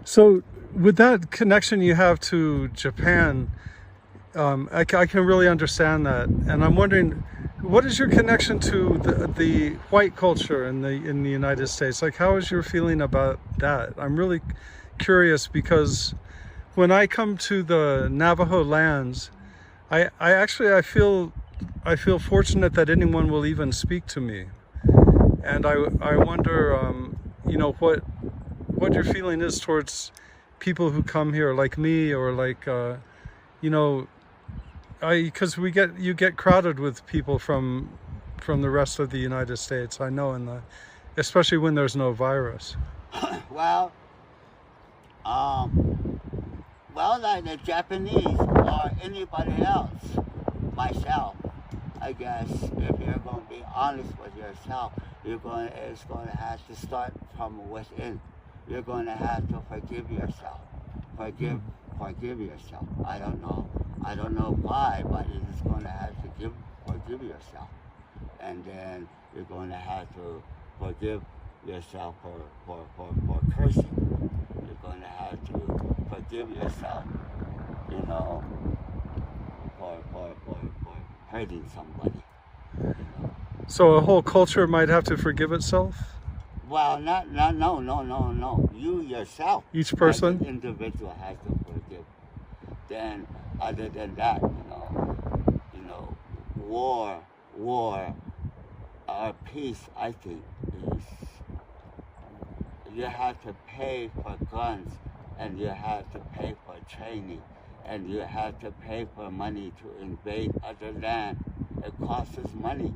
So, with that connection you have to Japan, I can really understand that, and I'm wondering, what is your connection to the white culture in the United States? Like, how is your feeling about that? I'm really curious because when I come to the Navajo lands, I feel fortunate that anyone will even speak to me, and I wonder, what your feeling is towards people who come here like me, or like you know because you get crowded with people from the rest of the United States. I know, especially when there's no virus. Well, um, well, like the Japanese or anybody else, myself, I guess if you're going to be honest with yourself, it's going to have to start from within. You're going to have to forgive yourself. Forgive yourself. I don't know why, but you're just going to have to forgive yourself. And then you're going to have to forgive yourself for cursing. You're going to have to forgive yourself, for hurting somebody. So a whole culture might have to forgive itself? Well, no. You yourself, each person, as an individual, has to forgive. Then, other than that, war, or peace, I think, is you have to pay for guns, and you have to pay for training, and you have to pay for money to invade other land. It costs us money.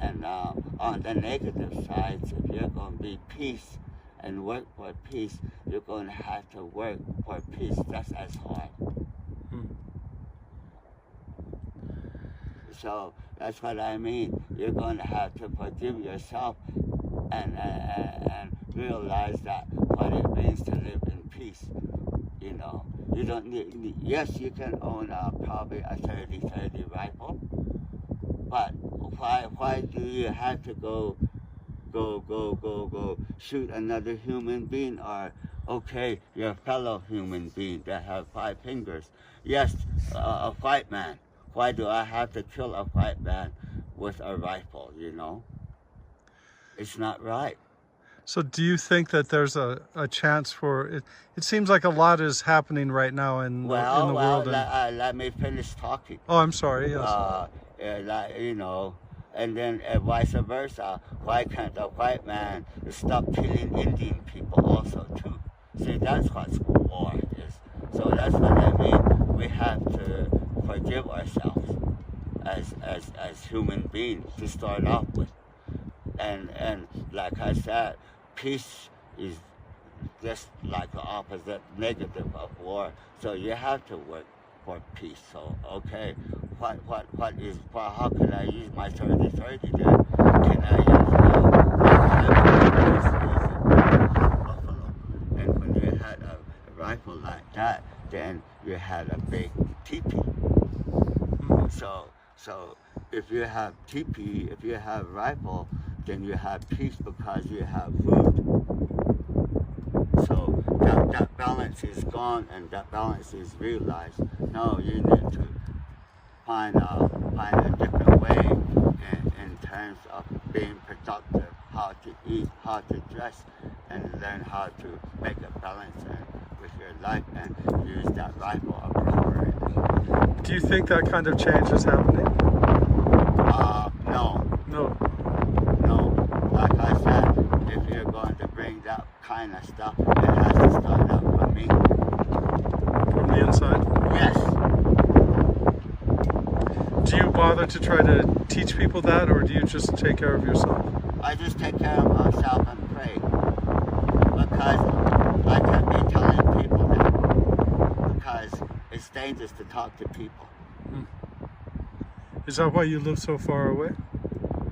And on the negative sides, if you're going to be peace and work for peace, you're going to have to work for peace just as hard. So that's what I mean. You're going to have to forgive yourself and realize that what it means to live in peace. You don't need, yes, you can own probably a 30-30 rifle, but why do you have to go shoot another human being, or your fellow human being that have 5 fingers? Yes, a white man. Why do I have to kill a white man with a rifle, It's not right. So do you think that there's a chance for it? It seems like a lot is happening right now in the world. Let me finish talking. Oh, I'm sorry. Yes. And then vice versa. Why can't a white man stop killing Indian people also too? See, that's what war is. So that's what I mean. We have to forgive ourselves as human beings to start off with. And like I said, peace is just like the opposite negative of war. So you have to work for peace. So how can I use my 30-30 then? Can I use buffalo? And when you had a rifle like that, then you had a big teepee. So if you have teepee, if you have rifle, then you have peace because you have food. So that balance is gone, and that balance is realized. No, you need to find a different way in terms of being productive, how to eat, how to dress, and learn how to make a balance with your life and use that rifle appropriately. Do you think that kind of change is happening? No. Like I said, if you're going to bring that kind of stuff, it has to start out from me. From the inside? Yes. Do you bother to try to teach people that, or do you just take care of yourself? I just take care of myself and pray. Because I can't be telling people that. Because it's dangerous to talk to people. Is that why you live so far away?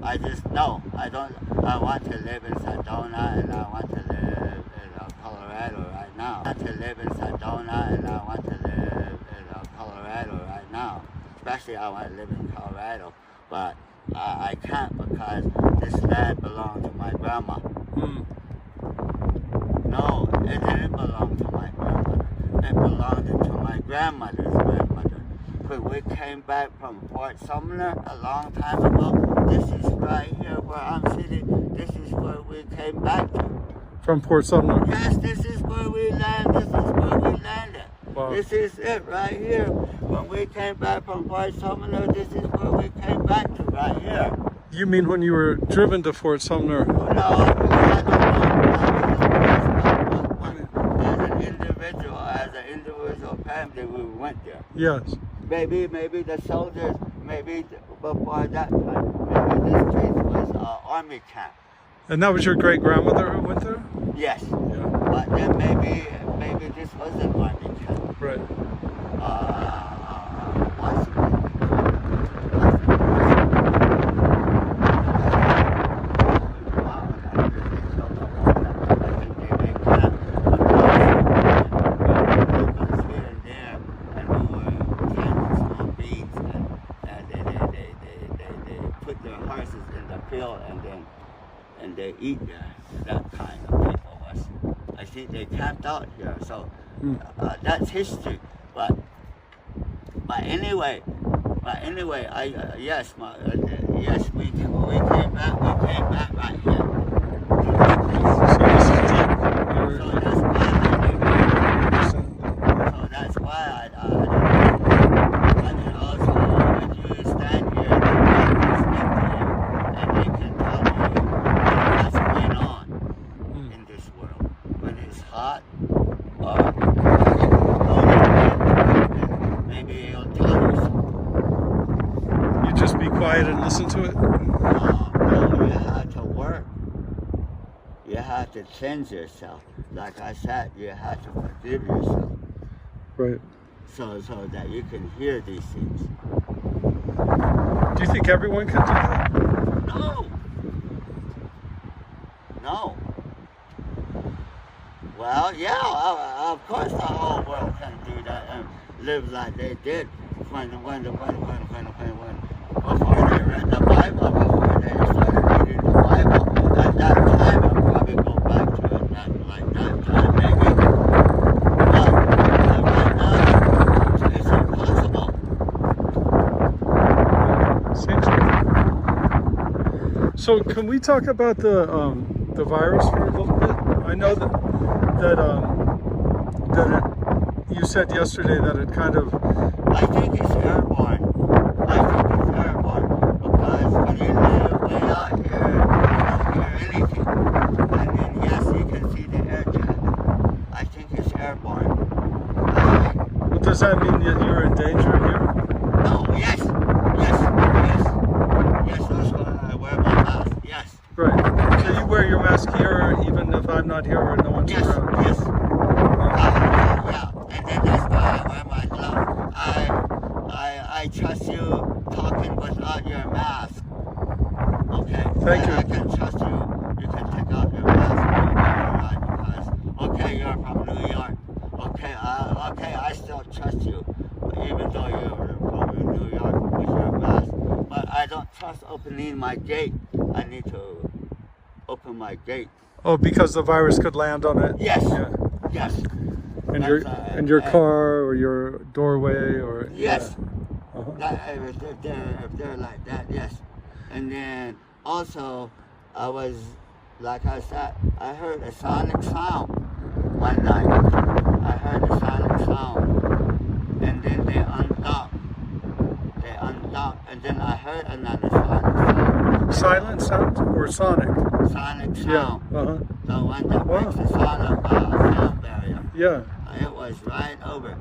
I don't. I want to live in Sedona, and I want to live in Colorado right now. I want to live in Sedona, and I want to live in Colorado right now. Especially I want to live in Colorado, but I can't because this land belonged to my grandma. No, it didn't belong to my it belonged to my grandmother's grandmother. When we came back from Fort Sumner a long time ago, this is right here where I'm sitting. This is where we came back to. From Fort Sumner. Yes, this is where we landed. This is where we landed. Wow. This is it right here. When we came back from Fort Sumner, this is where we came back to right here. You mean when you were driven to Fort Sumner? No, as an individual family, we went there. Yes. Maybe the soldiers, maybe before that time, maybe this place was an army camp. And that was your great grandmother who went there? Yes. Yeah. But then maybe this was an army camp. Right. And they eat there. That kind of people was. I think they camped out here, so that's history. But anyway, yes, we came back right here. So that's why I and then also when you stand here, and they can tell you what's going on in this world. When it's hot or maybe he'll tell you something. You just be quiet and listen to it? No, you have to work. You have to cleanse yourself. Like I said, you have to forgive yourself. Right. So that you can hear these things. Do you think everyone can do that? No. Well, yeah, of course the whole world can do that and live like they did when before they read the Bible, before they started reading the Bible. At that time, I'll probably go back to it like that time, maybe. But right now, it's impossible. Seems like. So can we talk about the virus for a little bit? I know that you said yesterday that it kind of. I think it's airborne. Because when you live way out here, you don't hear anything. And then yes, you can see the air jacket. I think it's airborne. Well, does that mean that you're in danger here? No, yes. That's why I wear my mask. Yes. Right. So you wear your mask here even if I'm not here or no one's around? Yes. Yeah. And then that's why I wear my glove. I trust you talking without your mask. Okay. Thank you. I can trust you. You can take out your mask because you're from New York. Okay, I still trust you, even though you're from New York with your mask. But I don't trust opening my gate. I need to open my gate. Oh, because the virus could land on it? Yes. Yeah. Yes. And your car or your doorway or. Yes. Yeah. If they're like that, yes. And then also, I was, like I said, I heard a sonic sound one night. I heard a sonic sound. And then they undocked. And then I heard another sonic sound. Silent sound or sonic? Sonic sound. Yeah. The one that makes the sound barrier. Yeah. It was right over.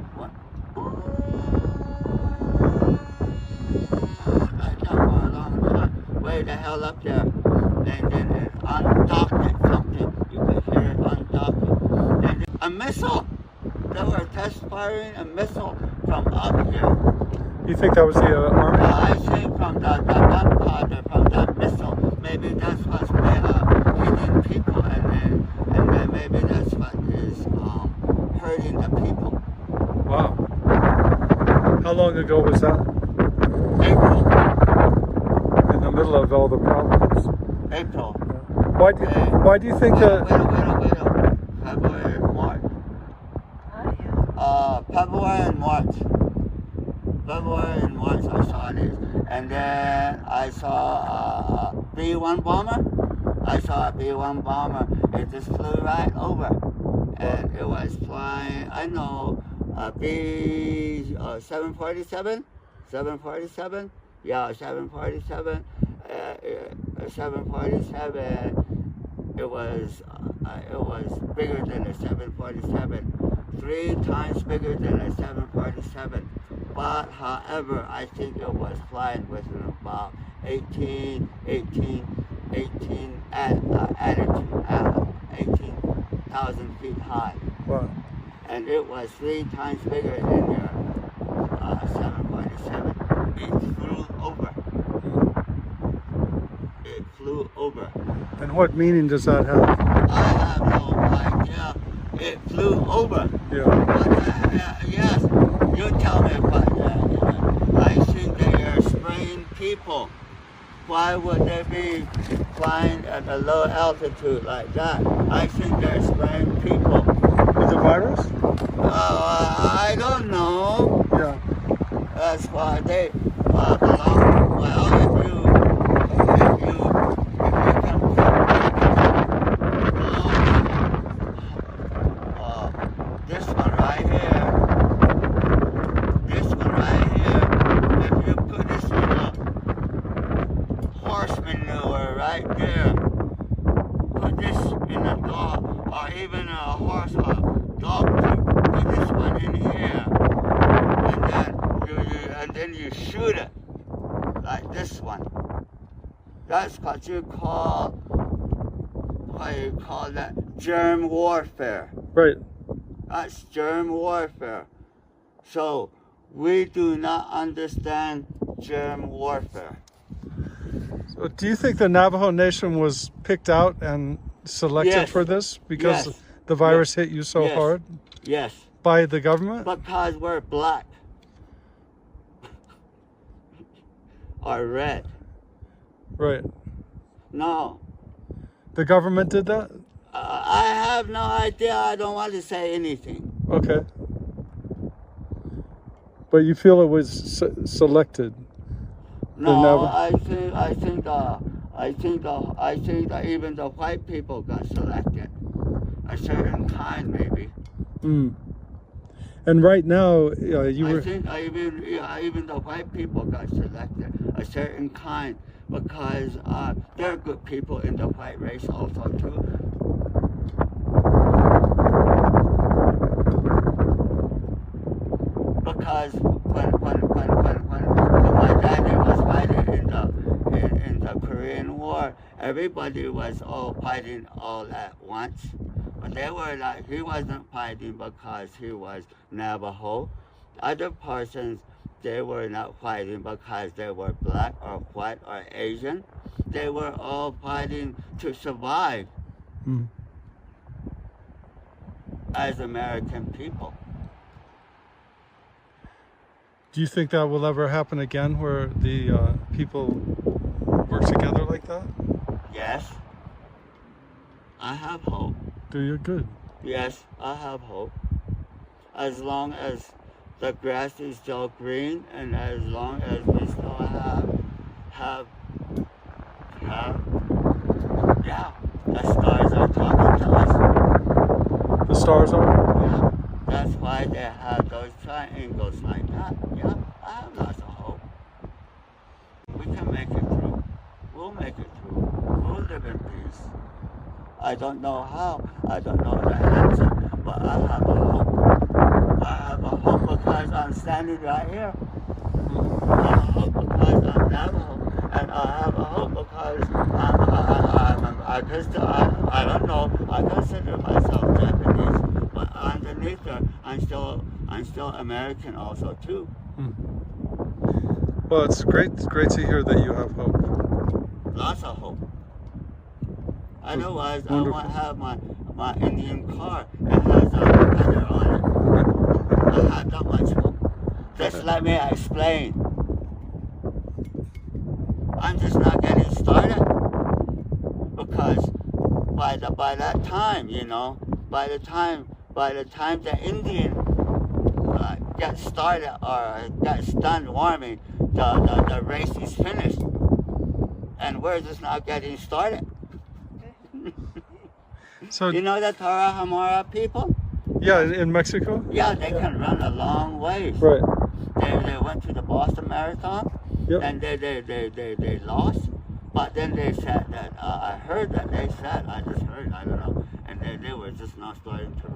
Way the hell up there, and then it undocked something. You could hear it undocking. And a missile. They were test firing a missile from up here. You think that was the army? I think from the gunpowder from that missile. Maybe that's what's hitting people, and then maybe that's what is hurting the people. Wow. How long ago was that? April. In the middle of all the problems. April. Why do you think that? Wait. February, March. February and March. February and March I saw these. And then I saw a B-1 bomber. I saw a B-1 bomber. It just flew right over. And it was flying, I know, B-747? 747? Yeah, 747. 747. It was bigger than a 747. 3 times bigger than a 747. But however, I think it was flying within about 18 18,000 feet high. Wow. And it was 3 times bigger than your 747. It flew over. It flew over. And what meaning does that have? I have no idea. It flew over. Yeah. Yes, you tell me what. I think they are spraying people. Why would they be flying at a low altitude like that? I think they're spraying people. With a virus? I don't know. Yeah. That's why they belong. Well, if you can. This one right here. This one right here. If you put this in a horse manure right there, put this in a dog, or even a horse or dog poop, put this one in here, and then you shoot it like this one. That's what you call that? Germ warfare. Right. That's germ warfare. So we do not understand germ warfare. So do you think the Navajo Nation was picked out and selected Yes. for this because Yes. the virus hit you so Yes. hard Yes, by the government? because we're black or red. Right. No, The government did that? I have no idea. I don't want to say anything. Okay. But you feel it was selected? No, Navajo- I think that even the white people got selected. A certain kind, maybe. Mm. And right now, you I were... think even the white people got selected, a certain kind, because there are good people in the white race also too. Because when my daddy was fighting in the Korean War, everybody was all fighting all at once. But they were like, he wasn't fighting because he was Navajo. Other persons, they were not fighting because they were black or white or Asian. They were all fighting to survive as American people. Do you think that will ever happen again where the people work together like that? Yes, I have hope. Do you? Good. Yes, I have hope. As long as the grass is still green, and as long as we still yeah, the stars are talking to us. The stars are? Yeah, that's why they have those triangles like that. Yeah, I have lots of hope. We can make it through. We'll make it through. We'll live in peace. I don't know how. I don't know the answer, but I have a hope. I have a hope because I'm standing right here. I have a hope because I'm Navajo, and I have a hope because I don't know. I consider myself Japanese, but underneath there, I'm still American also too. Well, it's great to hear that you have hope. Lots of hope. Otherwise, Wonderful. I won't have my Indian car that has a propeller on it. I have that much hope. Just let me explain. I'm just not getting started because by that time, by the time the Indian get started or gets done warming, the race is finished. And we're just now getting started. So You know the Tarahumara people? yeah, in Mexico. Yeah, they can run a long ways. Right. They went to the Boston Marathon, Yep. and they lost. But then they said that, I heard that they said, I just heard, I don't know, and they were just now starting to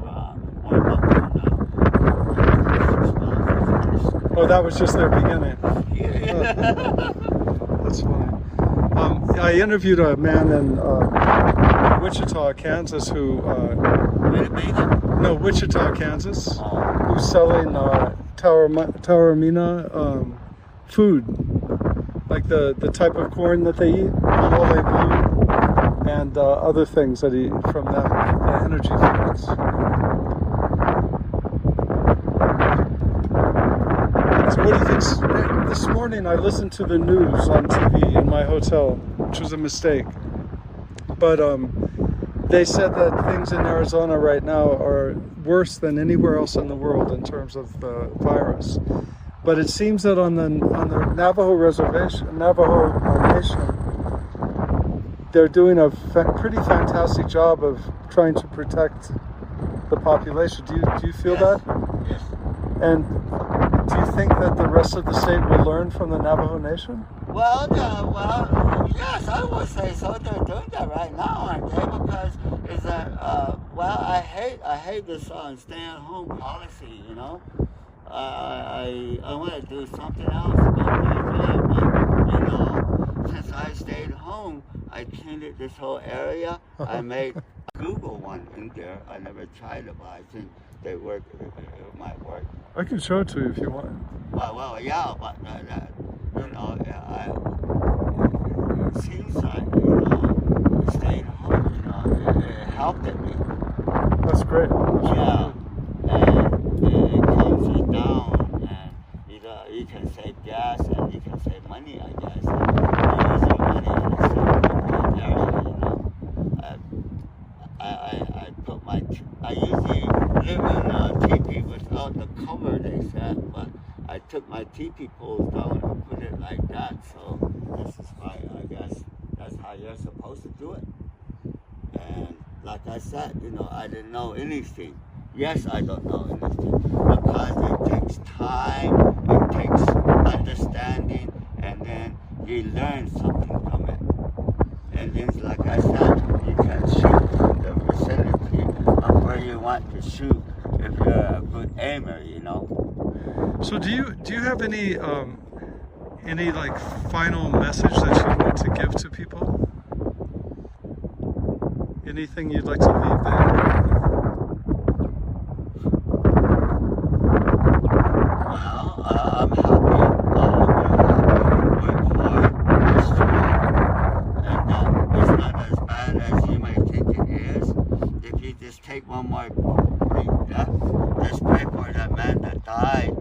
warm up on the Oh, that was just their beginning. Yeah. That's funny. I interviewed a man in Wichita, Kansas, who Winnebago? no, Wichita, Kansas, Oh, who's selling Taormina food, like the type of corn that they eat, mole blue, and other things that eat from them, energy foods. So what do you think? This morning I listened to the news on TV in my hotel, which was a mistake. But they said that things in Arizona right now are worse than anywhere else in the world in terms of the virus. But it seems that on the Navajo reservation, Navajo Nation, they're doing a pretty fantastic job of trying to protect the population. Do you feel yes. that? Yes. And do you think that the rest of the state will learn from the Navajo Nation? Well, yes, I would say so. They're doing that right now, aren't they? Because it's I hate this stay-at-home policy. You know, I want to do something else about my job, but you know, since I stayed home, I painted this whole area. I made Google one in there. I never tried it, but I think they work. It might work. I can show it to you if you want. Well, yeah, but you know, it seems like staying home, it helped me. That's great. Yeah, and it calms you down, and you can save gas and you can save money, I guess. You're using money in a safe area, I usually live in a teepee without the cover, they said, but I took my teepee poles down and put it like that, so this is why I guess that's how you're supposed to do it. And like I said, I didn't know anything. Yes, I don't know anything, because it takes time, it takes understanding, and then you learn something from it. And then, like I said, you can shoot from the vicinity of where you want to shoot if you're a good aimer, So do you have any like final message that you want to give to people? Anything you'd like to leave there? Well, I'm happy. Work hard, be strong, and it's not as bad as you might think it is. If you just take one more big step, just pray for that man that died,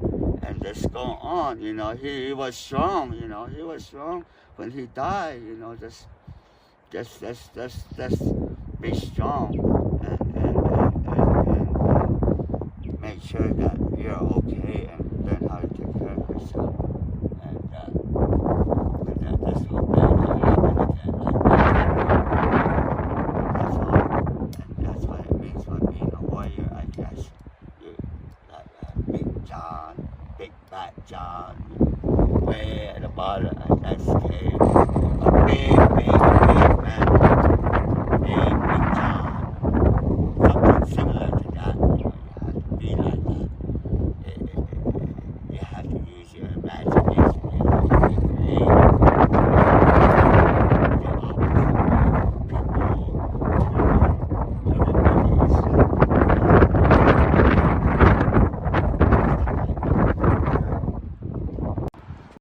and just go on. He was strong. He was strong when he died. Just be strong and make sure that you're okay and learn how to take care of yourself. And just hope that doesn't happen again like that. That's all. And that's what it means by being a warrior, I guess. Like Big John, Big Fat John, way at the bottom, that's cave. A big